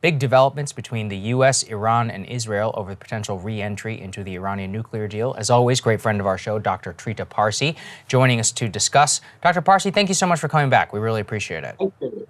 Big developments between the U.S., Iran, and Israel over the potential re-entry into the Iranian nuclear deal. As always, great friend of our show, Dr. Trita Parsi, joining us to discuss. Dr. Parsi, thank you so much for coming back. We really appreciate it. Thank you.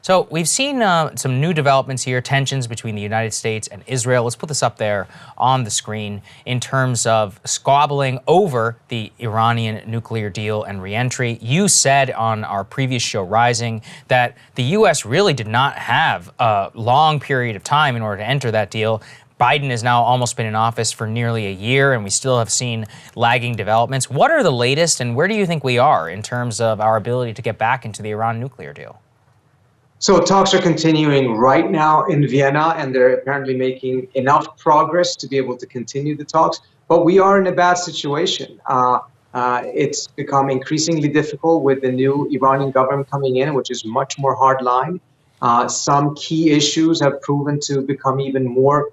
So we've seen some new developments here, tensions between the United States and Israel. Let's put this up there on the screen in terms of squabbling over the Iranian nuclear deal and reentry. You said on our previous show, Rising, that the U.S. really did not have a long period of time in order to enter that deal. Biden has now almost been in office for nearly a year, and we still have seen lagging developments. What are the latest, and where do you think we are in terms of our ability to get back into the Iran nuclear deal? So talks are continuing right now in Vienna, and they're apparently making enough progress to be able to continue the talks. But we are in a bad situation. It's become increasingly difficult with the new Iranian government coming in, which is much more hardline. Some key issues have proven to become even more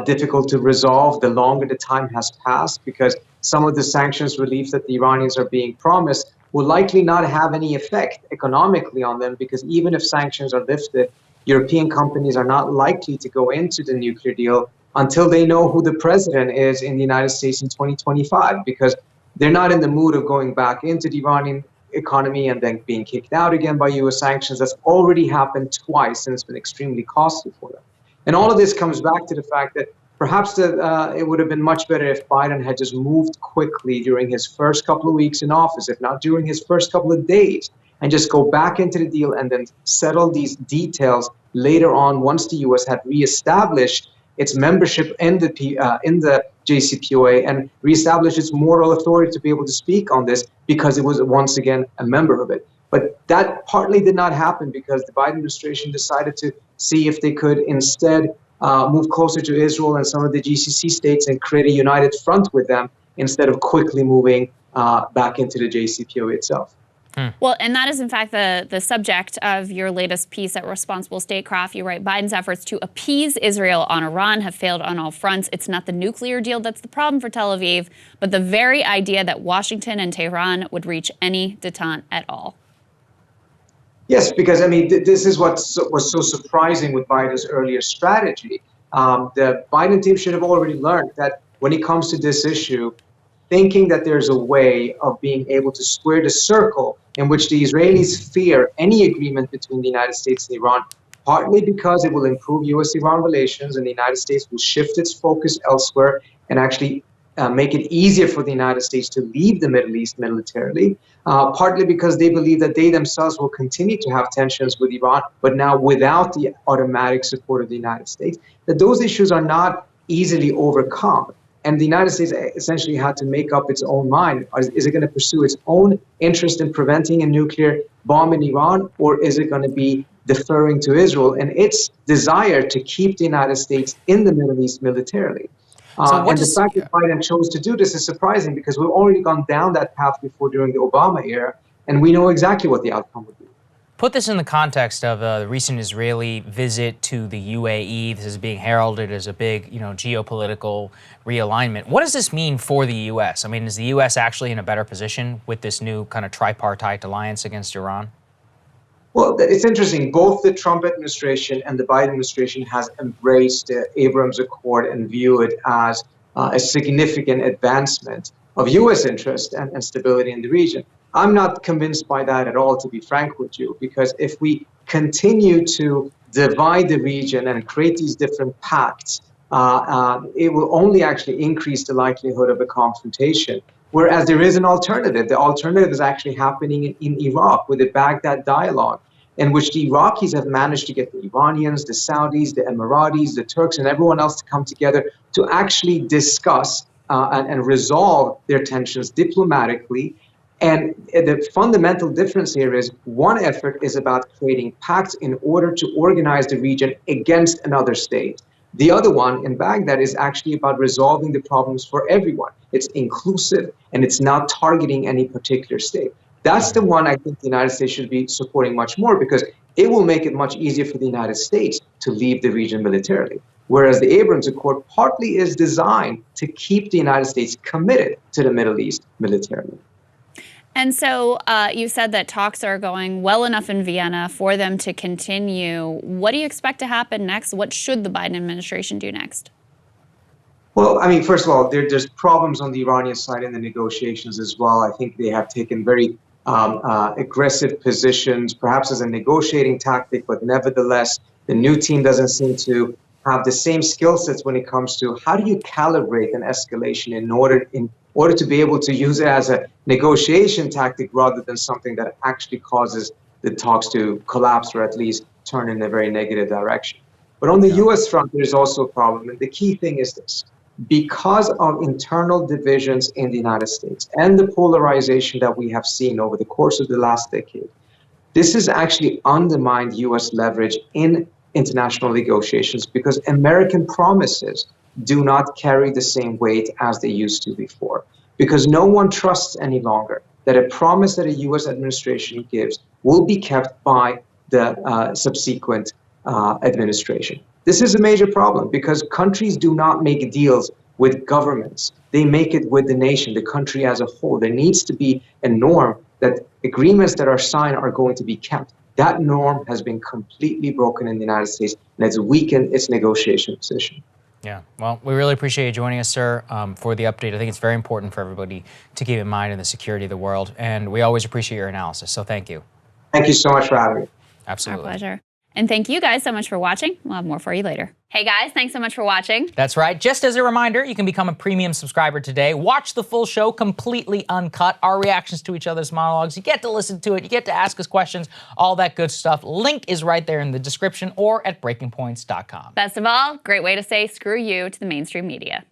difficult to resolve the longer the time has passed, because some of the sanctions relief that the Iranians are being promised will likely not have any effect economically on them, because even if sanctions are lifted, European companies are not likely to go into the nuclear deal until they know who the president is in the United States in 2025, because they're not in the mood of going back into the Iranian economy and then being kicked out again by U.S. sanctions. That's already happened twice, and it's been extremely costly for them. And all of this comes back to the fact that perhaps it would have been much better if Biden had just moved quickly during his first couple of weeks in office, if not during his first couple of days, and just go back into the deal and then settle these details later on once the U.S. had reestablished its membership in the JCPOA and reestablished its moral authority to be able to speak on this, because it was once again a member of it. But that partly did not happen because the Biden administration decided to see if they could instead move closer to Israel and some of the GCC states and create a united front with them instead of quickly moving back into the JCPOA itself. Well, and that is, in fact, the subject of your latest piece at Responsible Statecraft. You write, Biden's efforts to appease Israel on Iran have failed on all fronts. It's not the nuclear deal that's the problem for Tel Aviv, but the very idea that Washington and Tehran would reach any detente at all. Yes, because, I mean, this is what was so surprising with Biden's earlier strategy. The Biden team should have already learned that when it comes to this issue, thinking that there's a way of being able to square the circle in which the Israelis fear any agreement between the United States and Iran, partly because it will improve U.S.-Iran relations and the United States will shift its focus elsewhere and actually make it easier for the United States to leave the Middle East militarily, partly because they believe that they themselves will continue to have tensions with Iran, but now without the automatic support of the United States, that those issues are not easily overcome. And the United States essentially had to make up its own mind. Is it going to pursue its own interest in preventing a nuclear bomb in Iran, or is it going to be deferring to Israel and its desire to keep the United States in the Middle East militarily? And the fact that Biden chose to do this is surprising, because we've already gone down that path before during the Obama era, and we know exactly what the outcome would be. Put this in the context of the recent Israeli visit to the UAE. This is being heralded as a big, geopolitical realignment. What does this mean for the U.S.? I mean, is the U.S. actually in a better position with this new kind of tripartite alliance against Iran? Well, it's interesting. Both the Trump administration and the Biden administration has embraced the Abrams Accord and view it as a significant advancement of U.S. interest and stability in the region. I'm not convinced by that at all, to be frank with you, because if we continue to divide the region and create these different pacts, it will only actually increase the likelihood of a confrontation. Whereas there is an alternative. The alternative is actually happening in Iraq with the Baghdad dialogue, in which the Iraqis have managed to get the Iranians, the Saudis, the Emiratis, the Turks, and everyone else to come together to actually discuss and resolve their tensions diplomatically. And the fundamental difference here is one effort is about creating pacts in order to organize the region against another state. The other one in Baghdad is actually about resolving the problems for everyone. It's inclusive and it's not targeting any particular state. That's the one I think the United States should be supporting much more, because it will make it much easier for the United States to leave the region militarily. Whereas the Abrams Accord partly is designed to keep the United States committed to the Middle East militarily. And so you said that talks are going well enough in Vienna for them to continue. What do you expect to happen next? What should the Biden administration do next? Well, I mean, first of all, there's problems on the Iranian side in the negotiations as well. I think they have taken very aggressive positions, perhaps as a negotiating tactic, but nevertheless, the new team doesn't seem to have the same skill sets when it comes to how do you calibrate an escalation in order to be able to use it as a negotiation tactic rather than something that actually causes the talks to collapse or at least turn in a very negative direction. But on the U.S. front, there's also a problem. And the key thing is this. Because of internal divisions in the United States and the polarization that we have seen over the course of the last decade, this has actually undermined U.S. leverage in international negotiations because American promises do not carry the same weight as they used to before. Because no one trusts any longer that a promise that a U.S. administration gives will be kept by the subsequent administration. This is a major problem because countries do not make deals with governments. They make it with the nation, the country as a whole. There needs to be a norm that agreements that are signed are going to be kept. That norm has been completely broken in the United States and it's weakened its negotiation position. Yeah, well, we really appreciate you joining us, sir, for the update. I think it's very important for everybody to keep in mind in the security of the world, and we always appreciate your analysis, so thank you. Thank you so much for having me. Absolutely. Our pleasure. And thank you guys so much for watching. We'll have more for you later. Hey guys, thanks so much for watching. That's right. Just as a reminder, you can become a premium subscriber today. Watch the full show completely uncut, our reactions to each other's monologues. You get to listen to it. You get to ask us questions, all that good stuff. Link is right there in the description or at breakingpoints.com. Best of all, great way to say screw you to the mainstream media.